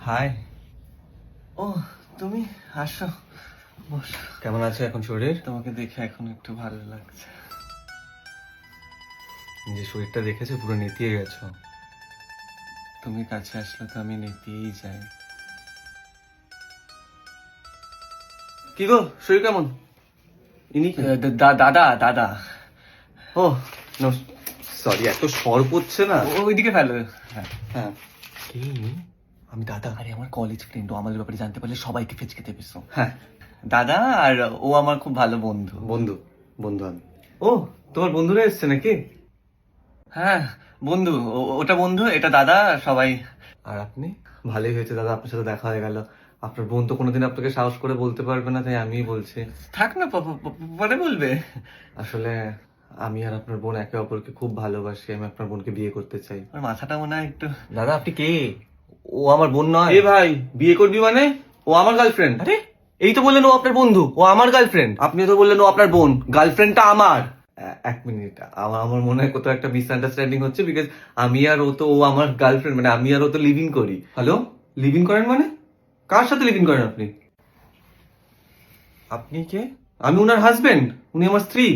High. ও, তুমি আসো, বসো। কেমন আছে এখন শরীর? তোমাকে দেখে এখন একটু ভালো লাগছে। নিজের শরীরটা দেখেছো, পুরো নেতিয়ে গেছো। তুমি কাছে আসলে তো আমি নিতেই যাই। কি গো, শরীর কেমন? ইনি কে? দাদা দাদা। ও সরি, এত সর পড়ছে না। ওইদিকে ফেলো। হ্যাঁ, হ্যাঁ, কি ইনি? আমি দাদা। আরে আমার কলেজ ফ্রেন্ড, ও আমাদের ব্যাপারে জানতে পারলে সবাইকে ফেচকে দেবে। হ্যাঁ, দাদা, আর ও আমার খুব ভালো বন্ধু। বন্ধু বন্ধু আমি। ও, তোমার বন্ধুরা এসছে নাকি? হ্যাঁ বন্ধু, ওটা বন্ধু, এটা দাদা, সবাই। আর আপনি? ভালোই হয়েছে দাদা, আপনার সাথে দেখা হয়ে গেল। আপনার বোন তো কোনোদিন আপনাকে সাহস করে বলতে পারবে না, তাই আমিই বলছি। থাক না, পরে বলবে। আসলে আমি আর আপনার বোন একে অপরকে খুব ভালোবাসি। আমি আপনার বোনকে বিয়ে করতে চাই। আমার মাথাটা মনে হয় একটু। দাদা, আপনি কে? ও আমার বোন নয়। এ ভাই, বিয়ে করবি মানে? ও আমার গার্লফ্রেন্ড। আরে, এই তো বললেন ও আপনার বন্ধু, ও আমার গার্লফ্রেন্ড। আপনিও তো বললেন ও আপনার বোন, গার্লফ্রেন্ডটা আমার। এক মিনিট, আমার আমার মনে হয় কোথাও একটা মিসআন্ডারস্ট্যান্ডিং হচ্ছে, বিকজ আমি আর ও তো, ও আমার গার্লফ্রেন্ড, মানে আমি আর ও তো লিভিং করি। হ্যালো, লিভিং করেন মানে? কার সাথে লিভিং করেন আপনি? আপনি কে? আমি ওনার হাজবেন্ড, উনি আমার স্ত্রী।